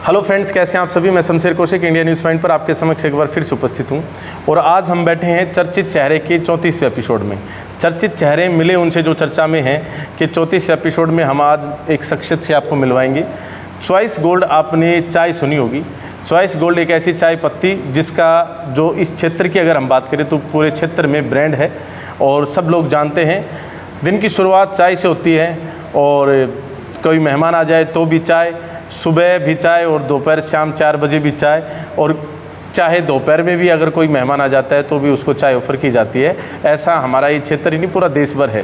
Hello friends, कैसे हैं आप सभी। मैं Shamsher Kaushik India news point पर आपके समक्ष एक बार फिर से उपस्थित हूं और आज हम बैठे हैं चर्चित चेहरे के 34वें एपिसोड में। चर्चित चेहरे मिले उनसे जो चर्चा में हैं कि 34वें एपिसोड में हम आज एक शख्सियत से आपको मिलवाएंगे। चॉइस गोल्ड, आपने चाय सुनी होगी। चॉइस गोल्ड एक ऐसी चाय पत्ती जिसका जो इस क्षेत्र की अगर हम बात करें तो पूरे क्षेत्र में ब्रांड है और सब लोग जानते हैं। दिन की शुरुआत चाय से होती है और कोई मेहमान आ जाए तो भी चाय, सुबह भी चाय और दोपहर शाम 4 बजे भी चाय, और चाहे दोपहर में भी अगर कोई मेहमान आ जाता है तो भी उसको चाय ऑफ़र की जाती है। ऐसा हमारा ये क्षेत्र ही नहीं, पूरा देश भर है।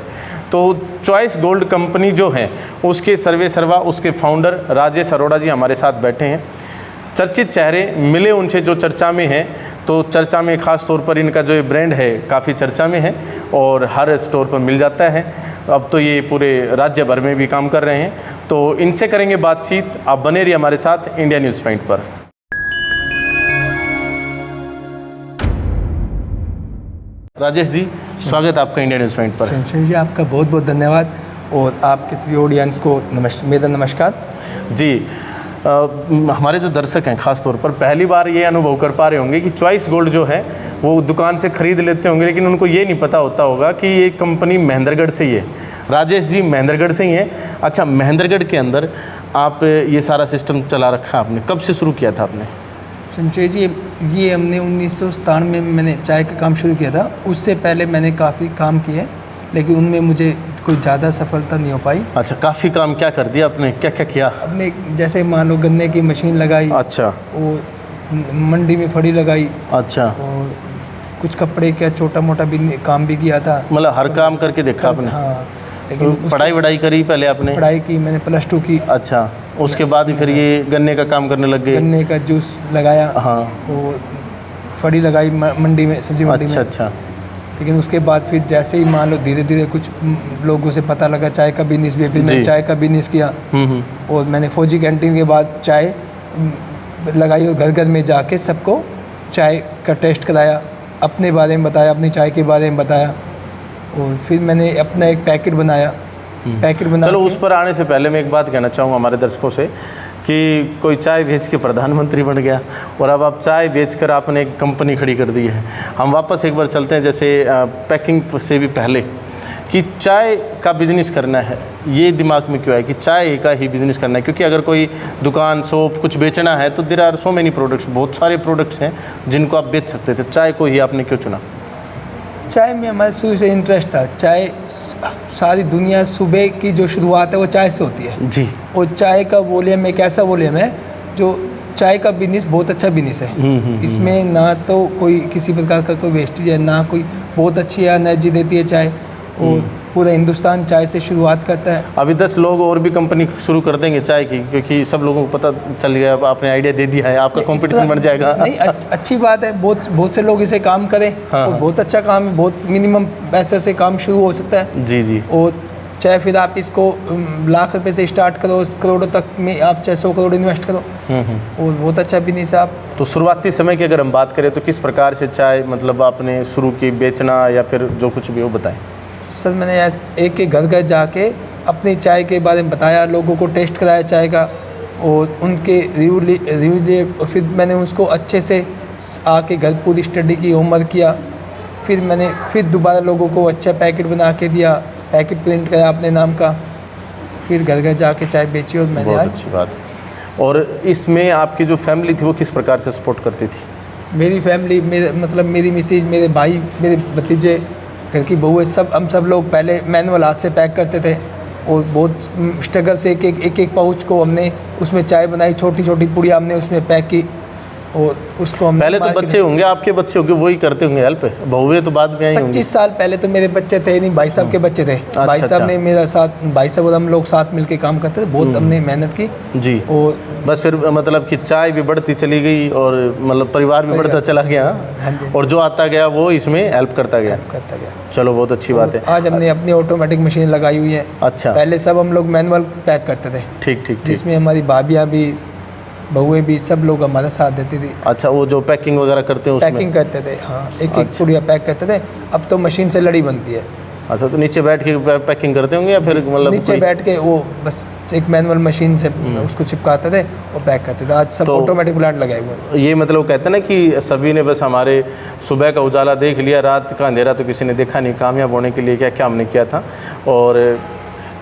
तो चॉइस गोल्ड कंपनी जो है उसके सर्वे सर्वा उसके फाउंडर राजेश अरोड़ा जी हमारे साथ बैठे हैं। चर्चित चेहरे मिले उनसे जो चर्चा में है, तो चर्चा में ख़ास तौर पर इनका जो ये ब्रांड है काफ़ी चर्चा में है और हर स्टोर पर मिल जाता है। अब तो ये पूरे राज्य भर में भी काम कर रहे हैं, तो इनसे करेंगे बातचीत। आप बने रहिए हमारे साथ इंडिया न्यूज़ पॉइंट पर। राजेश जी, स्वागत आपका इंडिया न्यूज़ पॉइंट पर। शमशेर जी, आपका बहुत बहुत धन्यवाद और आपके सभी ऑडियंस को मेरा नमस्कार जी। हमारे जो दर्शक हैं ख़ास तौर पर पहली बार ये अनुभव कर पा रहे होंगे कि चॉइस गोल्ड जो है वो दुकान से ख़रीद लेते होंगे, लेकिन उनको ये नहीं पता होता होगा कि ये कंपनी महेंद्रगढ़ से ही है। राजेश जी महेंद्रगढ़ से ही हैं। अच्छा, महेंद्रगढ़ के अंदर आप ये सारा सिस्टम चला रखा आपने, कब से शुरू किया था आपने? शमशेर जी, ये हमने 1997 में मैंने चाय का काम शुरू किया था। उससे पहले मैंने काफ़ी काम किए, लेकिन उनमें मुझे कोई ज़्यादा सफलता नहीं हो पाई। अच्छा, काफ़ी काम क्या कर दिया आपने, क्या क्या किया? अपने जैसे मान लो गन्ने की मशीन लगाई। अच्छा। और मंडी में फड़ी लगाई। अच्छा। और कुछ कपड़े का छोटा मोटा भी काम भी किया था। मतलब हर काम करके देखा आपने? हाँ। लेकिन पढ़ाई वढ़ाई करी पहले आपने? पढ़ाई की मैंने +2 की। अच्छा, उसके बाद ही फिर ये गन्ने का काम करने लग गए? गन्ने का जूस लगाया। हाँ। और फड़ी लगाई मंडी में, सब्जी मंडी में। अच्छा। लेकिन उसके बाद फिर जैसे ही मान लो धीरे धीरे कुछ लोगों से पता लगा चाय का बिजनेस भी, फिर मैंने चाय का बिजनेस किया। और मैंने फौजी कैंटीन के बाद चाय लगाई और घर घर में जाके सबको चाय का टेस्ट कराया, अपने बारे में बताया, अपनी चाय के बारे में बताया। और फिर मैंने अपना एक पैकेट बनाया। चलो उस पर आने से पहले मैं एक बात कहना चाहूँगा हमारे दर्शकों से कि कोई चाय बेच के प्रधानमंत्री बन गया और अब आप चाय बेचकर आपने एक कंपनी खड़ी कर दी है। हम वापस एक बार चलते हैं, जैसे पैकिंग से भी पहले, कि चाय का बिज़नेस करना है, ये दिमाग में क्यों है कि चाय का ही बिज़नेस करना है? क्योंकि अगर कोई दुकान शॉप कुछ बेचना है तो there are so many products, बहुत सारे प्रोडक्ट्स हैं जिनको आप बेच सकते थे। चाय को ही आपने क्यों चुना? चाय में हमारे शुरू से इंटरेस्ट था। चाय, सारी दुनिया सुबह की जो शुरुआत है वो चाय से होती है जी। और चाय का वॉल्यूम एक ऐसा वॉल्यूम है जो चाय का बिजनेस बहुत अच्छा बिजनेस है। इसमें ना तो कोई किसी प्रकार का कोई वेस्टेज है, ना कोई, बहुत अच्छी एनर्जी देती है चाय और पूरा हिंदुस्तान चाय से शुरुआत करता है। अभी 10 लोग और भी कंपनी शुरू कर देंगे चाय की, क्योंकि सब लोगों को पता चल गया, आपने आइडिया दे दिया है, आपका कंपटीशन बढ़ जाएगा। नहीं, अच्छी बात है, बहुत से लोग इसे काम करें। हाँ। और बहुत अच्छा काम है, बहुत मिनिमम पैसे से काम शुरू हो सकता है। जी। और चाहे फिर आप इसको लाख रुपए से स्टार्ट करो, करोड़ों तक में आप चाहे 100 करोड़ इन्वेस्ट करो, और बहुत अच्छा बिजनेस है। आप तो शुरुआती समय की अगर हम बात करें तो किस प्रकार से चाय मतलब आपने शुरू की बेचना, या फिर जो कुछ भी हो बताएं? सर, मैंने एक घर घर जाके अपनी चाय के बारे में बताया, लोगों को टेस्ट कराया चाय का और उनके रिव्यू लिए। फिर मैंने उसको अच्छे से आके घर पूरी स्टडी की, होमवर्क किया। फिर मैंने दोबारा लोगों को अच्छा पैकेट बना के दिया, पैकेट प्रिंट कराया अपने नाम का, फिर घर घर जाके चाय बेची। और मैंने बहुत अच्छी बात है। और इसमें आपकी जो फैमिली थी वो किस प्रकार से सपोर्ट करती थी? मेरी फैमिली, मेरी मिसेज, मेरे भाई, मेरे भतीजे, घर की बहू, हम सब लोग पहले मैनुअल हाथ से पैक करते थे और बहुत स्ट्रगल से एक पाउच को हमने उसमें चाय बनाई, छोटी छोटी पुड़िया हमने उसमें पैक की और उसको हम पहले तो बच्चे होंगे, आपके बच्चे होंगे, वही करते होंगे हेल्प, बहुए तो बाद में आई होंगी। 25 साल पहले तो मेरे बच्चे थे नहीं, भाई साहब के बच्चे थे। भाई साहब ने मेरा साथ, भाई साहब और हम लोग साथ मिलके काम करते थे, बहुत हमने मेहनत की जी। और बस फिर मतलब कि चाय भी बढ़ती चली गई और मतलब परिवार भी बढ़ता चला गया। हाँ जी। और जो आता गया वो इसमें हेल्प करता गया। चलो बहुत अच्छी बात है। आज हमने अपनी ऑटोमेटिक मशीन लगाई हुई है। अच्छा। पहले सब हम लोग मैनुअल पैक करते थे। ठीक। जिसमें हमारी भाभियाँ भी, बहुएं भी, सब लोग हमारा साथ देते थे। अच्छा, वो जो पैकिंग वगैरह करते हैं उसमें? पैकिंग करते थे, हाँ। एक पुड़िया पैक करते थे। अब तो मशीन से लड़ी बनती है। अच्छा, तो नीचे बैठ के पैकिंग करते होंगे या फिर मतलब नीचे बैठ के वो बस एक मैनुअल मशीन से उसको चिपकाते थे और पैक करते थे। आज सब तो ऑटोमेटिक प्लांट लगाए हुए हैं। ये मतलब कहते हैं ना कि सभी ने बस हमारे सुबह का उजाला देख लिया, रात का अंधेरा तो किसी ने देखा नहीं। कामयाब होने के लिए क्या क्या हमने किया था। और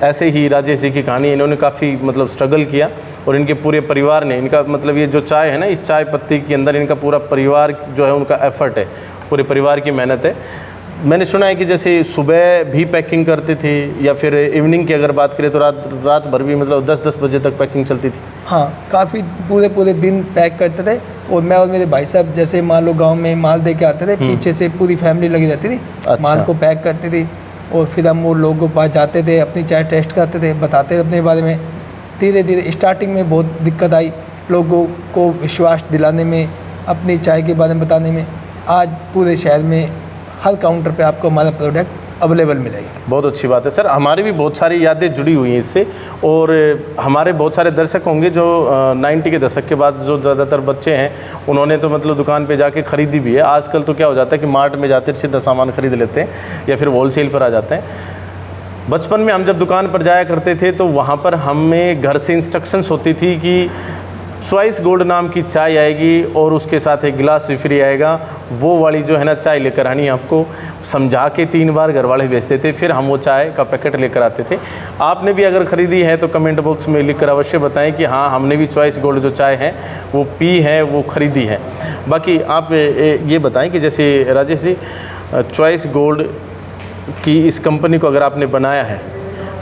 ऐसे ही राजेश जी की कहानी, इन्होंने काफ़ी मतलब स्ट्रगल किया और इनके पूरे परिवार ने, इनका मतलब ये जो चाय है ना, इस चाय पत्ती के अंदर इनका पूरा परिवार जो है उनका एफर्ट है, पूरे परिवार की मेहनत है। मैंने सुना है कि जैसे सुबह भी पैकिंग करते थे या फिर इवनिंग की अगर बात करें तो रात भर भी मतलब 10-10 बजे तक पैकिंग चलती थी। हाँ, काफ़ी पूरे दिन पैक करते थे। और मैं और मेरे भाई साहब जैसे मान लो गांव में माल दे के आते थे, पीछे से पूरी फैमिली लगी रहती थी। अच्छा। माल को पैक करती थी और फिर हम वो लोगों के पास जाते थे, अपनी चाय टेस्ट करते थे, बताते थे अपने बारे में। धीरे धीरे स्टार्टिंग में बहुत दिक्कत आई लोगों को विश्वास दिलाने में, अपनी चाय के बारे में बताने में। आज पूरे शहर में हर काउंटर पे आपको हमारा प्रोडक्ट अवेलेबल मिलेगा। बहुत अच्छी बात है सर। हमारी भी बहुत सारी यादें जुड़ी हुई हैं इससे, और हमारे बहुत सारे दर्शक होंगे जो 90 के दशक के बाद जो ज़्यादातर बच्चे हैं उन्होंने तो मतलब दुकान पे जाके ख़रीदी भी है। आजकल तो क्या हो जाता है कि मार्ट में जाते सीधा सामान ख़रीद लेते हैं या फिर होलसेल पर आ जाते हैं। बचपन में हम जब दुकान पर जाया करते थे तो वहाँ पर हमें घर से इंस्ट्रक्शंस होती थी कि चॉइस गोल्ड नाम की चाय आएगी और उसके साथ एक गिलास भी फ्री आएगा। वो वाली जो है ना चाय लेकर आनी है आपको, समझा के 3 बार घर वाले भेजते थे, फिर हम वो चाय का पैकेट लेकर आते थे। आपने भी अगर ख़रीदी है तो कमेंट बॉक्स में लिखकर अवश्य बताएं कि हाँ हमने भी चॉइस गोल्ड जो चाय है वो पी है, वो ख़रीदी है। बाकी आप ये बताएं कि जैसे राजेश जी, चॉइस गोल्ड की इस कंपनी को अगर आपने बनाया है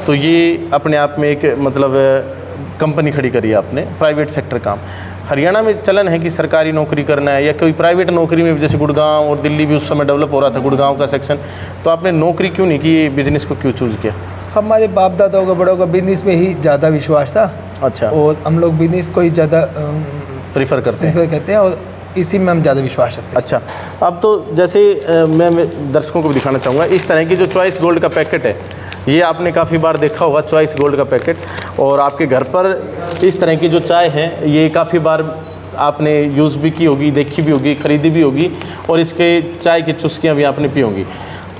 तो ये अपने आप में एक मतलब कंपनी खड़ी करी है आपने, प्राइवेट सेक्टर काम। हरियाणा में चलन है कि सरकारी नौकरी करना है या कोई प्राइवेट नौकरी में, जैसे गुड़गांव और दिल्ली भी उस समय डेवलप हो रहा था गुड़गांव का सेक्शन, तो आपने नौकरी क्यों नहीं की, ये बिज़नेस को क्यों चूज़ किया? हमारे बाप दादाओं का बड़ों का बिजनेस में ही ज़्यादा विश्वास था। अच्छा। और हम लोग बिजनेस को ही ज़्यादा प्रीफर करते हैं और इसी में हम ज़्यादा विश्वास रखते हैं। अच्छा, अब तो जैसे मैं दर्शकों को भी दिखाना चाहूँगा, इस तरह की जो चॉइस गोल्ड का पैकेट है ये आपने काफ़ी बार देखा होगा, चॉइस गोल्ड का पैकेट। और आपके घर पर इस तरह की जो चाय है ये काफ़ी बार आपने यूज़ भी की होगी, देखी भी होगी, ख़रीदी भी होगी, और इसके चाय की चुस्कियाँ भी आपने पी होंगी।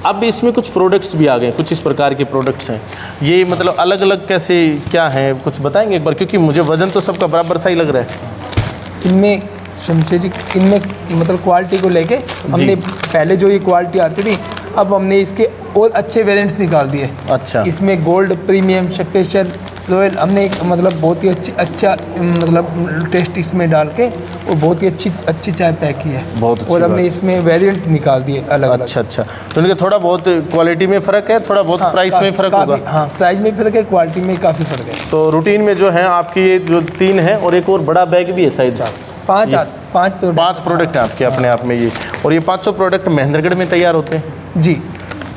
अब इसमें कुछ प्रोडक्ट्स भी आ गए, कुछ इस प्रकार के प्रोडक्ट्स हैं। ये मतलब अलग अलग कैसे क्या हैं, कुछ बताएंगे एक बार, क्योंकि मुझे वज़न तो सबका बराबर सा ही लग रहा है। इनमें शमशेर जी, इनमें मतलब क्वालिटी को लेके हमने पहले जो ये क्वालिटी आती थी, अब हमने इसके और अच्छे वेरिएंट्स निकाल दिए। अच्छा। इसमें गोल्ड, प्रीमियम, स्पेशल, रॉयल, हमने एक मतलब बहुत ही अच्छा मतलब टेस्ट इसमें डाल के और बहुत ही अच्छी चाय पैक की है। बहुत अच्छी और हमने इसमें वेरिएंट निकाल दिए अलग अलग। अच्छा, तो इनके थोड़ा बहुत क्वालिटी में फ़र्क है, थोड़ा बहुत प्राइस में फ़र्क होगा। हाँ, प्राइस में फ़र्क है, क्वालिटी में काफ़ी फ़र्क है। तो रूटीन में जो है आपकी ये जो 3 है और एक और बड़ा बैग भी है शायद, 5 प्रोडक्ट हैं आपके अपने आप में ये, और ये 500 प्रोडक्ट महेंद्रगढ़ में तैयार होते हैं।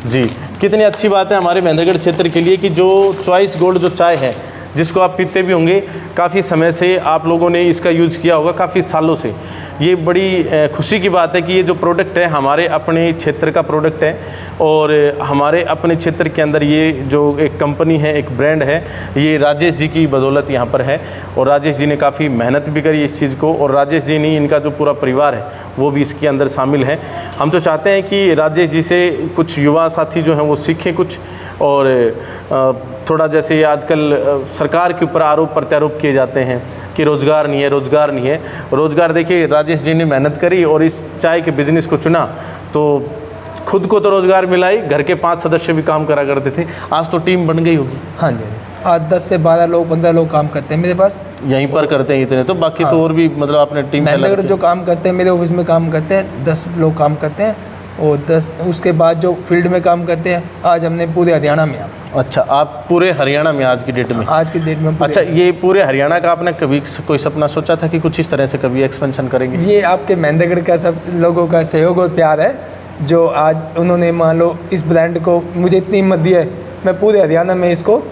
जी, कितनी अच्छी बात है हमारे महेंद्रगढ़ क्षेत्र के लिए कि जो चॉइस गोल्ड जो चाय है जिसको आप पीते भी होंगे, काफ़ी समय से आप लोगों ने इसका यूज़ किया होगा, काफ़ी सालों से। ये बड़ी खुशी की बात है कि ये जो प्रोडक्ट है हमारे अपने क्षेत्र का प्रोडक्ट है, और हमारे अपने क्षेत्र के अंदर ये जो एक कंपनी है, एक ब्रांड है, ये राजेश जी की बदौलत यहाँ पर है। और राजेश जी ने काफ़ी मेहनत भी करी इस चीज़ को, और राजेश जी नहीं, इनका जो पूरा परिवार है वो भी इसके अंदर शामिल है। हम तो चाहते हैं कि राजेश जी से कुछ युवा साथी जो हैं वो सीखें कुछ, और थोड़ा जैसे आजकल सरकार के ऊपर आरोप प्रत्यारोप किए जाते हैं कि रोज़गार नहीं है, रोज़गार नहीं है। रोज़गार देखिए, राजेश जी ने मेहनत करी और इस चाय के बिज़नेस को चुना, तो खुद को तो रोज़गार मिला ही, घर के 5 सदस्य भी काम करा करते थे। आज तो टीम बन गई होगी। हाँ जी, आज 10 से 12 लोग, 15 लोग काम करते हैं मेरे पास, यहीं पर करते हैं इतने, तो बाकी तो और भी मतलब अपने टीम महेंद्रगढ़ जो काम करते हैं, मेरे ऑफिस में काम करते हैं 10 लोग काम करते हैं, और 10 उसके बाद जो फील्ड में काम करते हैं। आज हमने पूरे हरियाणा में। अच्छा, आप पूरे हरियाणा में आज की डेट में? आज की डेट में। अच्छा, ये पूरे हरियाणा का आपने कभी कोई सपना सोचा था कि कुछ इस तरह से कभी एक्सपेंशन करेंगे? ये आपके महेंद्रगढ़ का सब लोगों का सहयोग और प्यार है, जो आज उन्होंने मान लो इस ब्रांड को मुझे इतनी हिम्मत दी है, मैं पूरे हरियाणा में इसको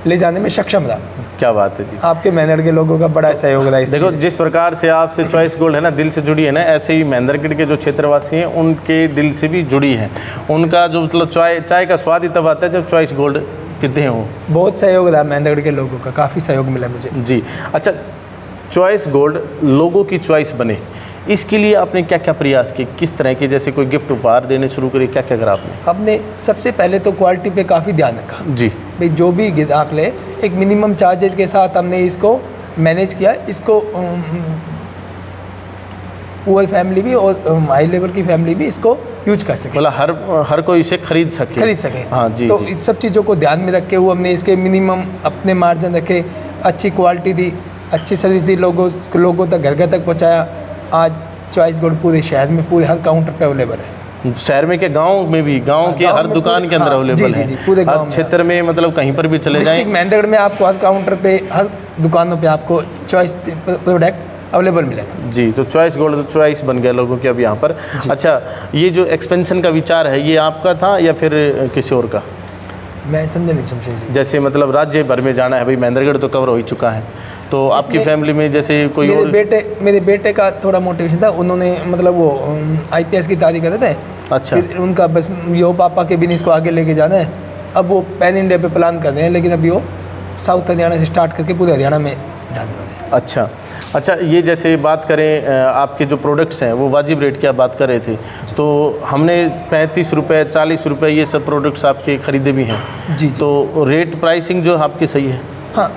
ले जाने में सक्षम रहा। क्या बात है जी, आपके महेंद्रगढ़ के लोगों का बड़ा सहयोग रहा। देखो, जिस प्रकार से आपसे चॉइस गोल्ड है ना दिल से जुड़ी है ना, ऐसे ही महेंद्रगढ़ के जो क्षेत्रवासी हैं उनके दिल से भी जुड़ी है। उनका जो मतलब चाय का स्वाद ही तब आता है जब चॉइस गोल्ड पीते हो। बहुत सहयोग रहा महेंद्रगढ़ के लोगों का, काफ़ी सहयोग मिला मुझे। जी, अच्छा, चॉइस गोल्ड लोगों की चॉइस बने, इसके लिए आपने क्या क्या प्रयास किए, किस तरह के, जैसे कोई गिफ्ट उपहार देने शुरू करे, क्या क्या करा आपने? हमने सबसे पहले तो क्वालिटी पे काफ़ी ध्यान रखा जी। भाई जो भी ग्राहक ले, एक मिनिमम चार्जेज के साथ हमने इसको मैनेज किया। इसको पुअर फैमिली भी और हाई लेवल की फैमिली भी इसको यूज कर सके, मतलब हर कोई इसे खरीद सके। हाँ जी। तो जी। इस सब चीज़ों को ध्यान में रखे हुए हमने इसके मिनिमम अपने मार्जिन रखे, अच्छी क्वालिटी दी, अच्छी सर्विस दी, लोगों तक घर तक पहुंचाया। आज चॉइस गोल्ड पूरे शहर में पूरे हर काउंटर पे अवेलेबल है। शहर में के गांव में भी, गांव के हर दुकान के अंदर अवेलेबल है। पूरे गांव में, क्षेत्र में, मतलब कहीं पर भी चले जाएं, महेंद्रगढ़ में आपको हर काउंटर पे, हर दुकानों पे आपको चॉइस प्रोडक्ट अवेलेबल मिलेगा। जी। तो चॉइस गोल्ड तो चॉइस बन गया लोगों के अब यहाँ पर। अच्छा, ये जो एक्सपेंशन का विचार है ये आपका था या फिर किसी और का? मैं समझा नहीं समझे जी। जैसे मतलब राज्य भर में जाना है, भाई महेंद्रगढ़ तो कवर हो ही चुका है, तो आपकी फैमिली में जैसे कोई मेरे बेटे का थोड़ा मोटिवेशन था, उन्होंने मतलब वो IPS की तैयारी कर रहे थे। अच्छा। उनका बस यो पापा के बिजनेस को आगे लेके जाना है। अब वो पैन इंडिया पे प्लान कर रहे हैं, लेकिन अभी वो साउथ हरियाणा से स्टार्ट करके पूरे हरियाणा में जाने वाले हैं। अच्छा, ये जैसे बात करें आपके जो प्रोडक्ट्स हैं वो वाजिब रेट की आप बात कर रहे थे, तो हमने 35 रुपये 40 रुपये ये सब प्रोडक्ट्स आपके ख़रीदे भी हैं। जी। तो रेट प्राइसिंग जो आपकी सही है? हाँ,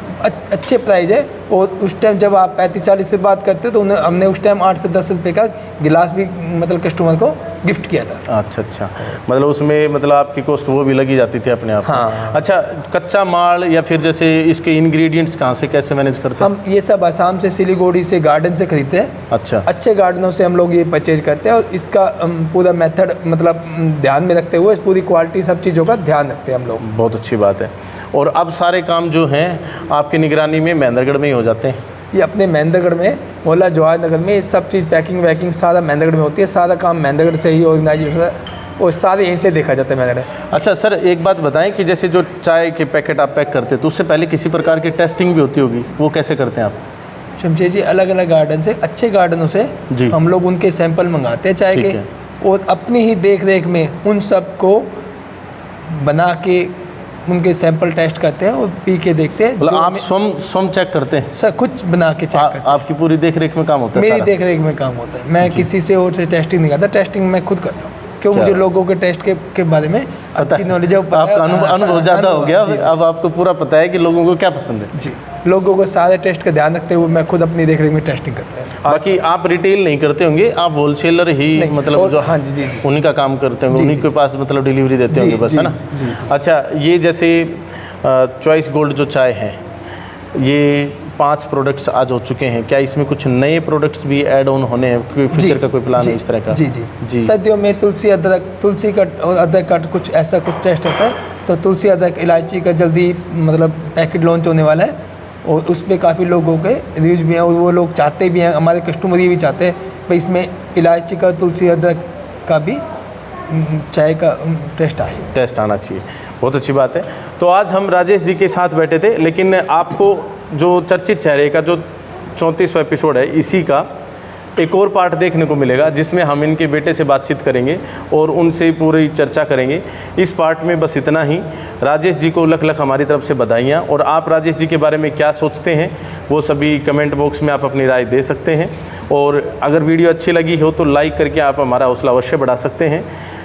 अच्छे प्राइस है। और उस टाइम जब आप 35-40 से बात करते हो तो हमने उस टाइम 8 से 10 रुपये का गिलास भी मतलब कस्टमर को गिफ्ट किया था। अच्छा, मतलब उसमें मतलब आपकी कॉस्ट वो भी लगी जाती थी अपने आप? हाँ। अच्छा, कच्चा माल या फिर जैसे इसके इंग्रेडिएंट्स कहाँ से कैसे मैनेज करते हैं? हम ये सब आसाम से, सिलीगुड़ी से, गार्डन से खरीदते हैं। अच्छा। अच्छे गार्डनों से हम लोग ये परचेज करते हैं और इसका पूरा मेथड मतलब ध्यान में रखते हुए पूरी क्वालिटी सब चीज़ों का ध्यान रखते हैं हम लोग। बहुत अच्छी बात है। और अब सारे काम जो हैं आपकी निगरानी में महेंद्रगढ़ में ही हो जाते हैं? ये अपने महेंद्रगढ़ में, मोहल्ला जवाहर नगर में, ये सब चीज़ पैकिंग वैकिंग सारा महेंद्रगढ़ में होती है। सारा काम महेंद्रगढ़ से ही ऑर्गेनाइज होता है और सारे यहीं से देखा जाता है महेंद्रगढ़। अच्छा सर, एक बात बताएं कि जैसे जो चाय के पैकेट आप पैक करते हैं तो उससे पहले किसी प्रकार की टेस्टिंग भी होती होगी, वो कैसे करते हैं आप? शमशेर जी, अलग अलग गार्डन से, अच्छे गार्डनों से जी हम लोग उनके सैंपल मंगाते हैं चाय के, और अपनी ही देख रेख में उन सब को बना के उनके सैंपल टेस्ट करते हैं और पी के देखते हैं। मतलब आप स्वयं चेक करते हैं? सर कुछ बना के चेक करते हैं। आपकी पूरी देख रेख में काम होता है? मेरी देख रेख में काम होता है। मैं किसी से और से टेस्टिंग नहीं करता, टेस्टिंग मैं खुद करता हूँ, क्यों मुझे लोगों के टेस्ट के बारे में अच्छी नॉलेज है। आपका अनुभव ज़्यादा हो गया, अब आपको पूरा पता है कि लोगों को क्या पसंद है। जी, लोगों को सारे टेस्ट का ध्यान रखते हुए मैं खुद अपनी देखरेख में टेस्टिंग करता हूँ। बाकी आप रिटेल नहीं करते होंगे, आप होलसेलर ही मतलब जो हाँ जी उन्हीं का काम करते होंगे, उन्हीं के पास मतलब डिलीवरी देते होंगे बस, है ना? अच्छा, ये जैसे चॉइस गोल्ड जो चाय है, ये 5 प्रोडक्ट्स आज हो चुके हैं, क्या इसमें कुछ नए प्रोडक्ट्स भी ऐड ऑन होने हैं? कोई फ्यूचर का कोई प्लान है इस तरह का? जी। सर्दियों में तुलसी का और अदरक का कुछ ऐसा कुछ टेस्ट होता है, तो तुलसी अदरक इलायची का जल्दी मतलब पैकेट लॉन्च होने वाला है और उस पर काफ़ी लोगों के रिव्यूज़ भी हैं और वो लोग चाहते भी हैं, हमारे कस्टमर ये भी चाहते हैं भाई इसमें इलायची का, तुलसी अदरक का भी चाय का टेस्ट आना चाहिए। बहुत अच्छी बात है। तो आज हम राजेश जी के साथ बैठे थे, लेकिन आपको जो चर्चित चेहरे का जो 34वां एपिसोड है, इसी का एक और पार्ट देखने को मिलेगा, जिसमें हम इनके बेटे से बातचीत करेंगे और उनसे पूरी चर्चा करेंगे। इस पार्ट में बस इतना ही। राजेश जी को लख लख हमारी तरफ से बधाइयाँ, और आप राजेश जी के बारे में क्या सोचते हैं वो सभी कमेंट बॉक्स में आप अपनी राय दे सकते हैं। और अगर वीडियो अच्छी लगी हो तो लाइक करके आप हमारा हौसला अवश्य बढ़ा सकते हैं,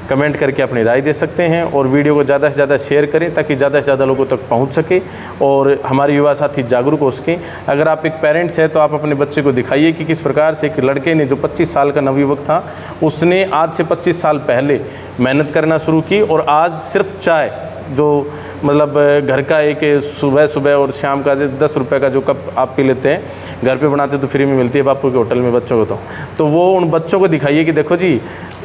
कमेंट करके अपनी राय दे सकते हैं, और वीडियो को ज़्यादा से ज़्यादा शेयर करें ताकि ज़्यादा से ज़्यादा लोगों तक पहुंच सके और हमारे युवा साथी जागरूक हो सकें। अगर आप एक पेरेंट्स हैं तो आप अपने बच्चे को दिखाइए कि किस प्रकार से एक लड़के ने जो 25 साल का नवयुवक था, उसने आज से 25 साल पहले मेहनत करना शुरू की, और आज सिर्फ चाय जो मतलब घर का एक सुबह और शाम का 10 रुपये का जो कप आप पी लेते हैं, घर पे बनाते तो फ्री में मिलती है बापू के होटल में बच्चों को, तो वो उन बच्चों को दिखाइए कि देखो जी,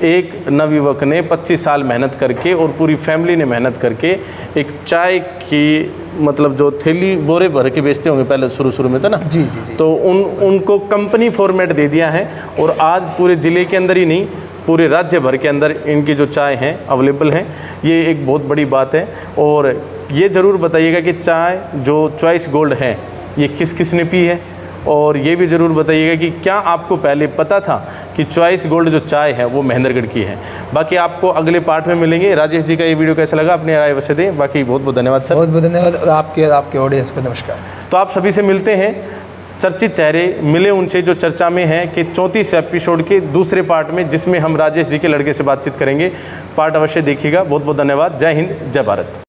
एक नवयुवक ने 25 साल मेहनत करके और पूरी फैमिली ने मेहनत करके एक चाय की मतलब जो थैली बोरे भर के बेचते होंगे पहले शुरू में, था ना? जी। तो उनको कंपनी फॉर्मेट दे दिया है, और आज पूरे ज़िले के अंदर ही नहीं, पूरे राज्य भर के अंदर इनकी जो चाय हैं अवेलेबल हैं। ये एक बहुत बड़ी बात है। और ये ज़रूर बताइएगा कि चाय जो चॉइस गोल्ड है ये किस किस ने पी है, और ये भी ज़रूर बताइएगा कि क्या आपको पहले पता था कि चॉइस गोल्ड जो चाय है वो महेंद्रगढ़ की है। बाकी आपको अगले पार्ट में मिलेंगे। राजेश जी का ये वीडियो कैसा लगा अपनी राय अवश्य दें। बाकी बहुत बहुत धन्यवाद सर। बहुत बहुत धन्यवाद, और आपके ऑडियंस को नमस्कार। तो आप सभी से मिलते हैं चर्चित चेहरे मिले उनसे जो चर्चा में हैं कि 34 एपिसोड के दूसरे पार्ट में, जिसमें हम राजेश जी के लड़के से बातचीत करेंगे। पार्ट अवश्य देखिएगा। बहुत बहुत धन्यवाद। जय हिंद, जय भारत।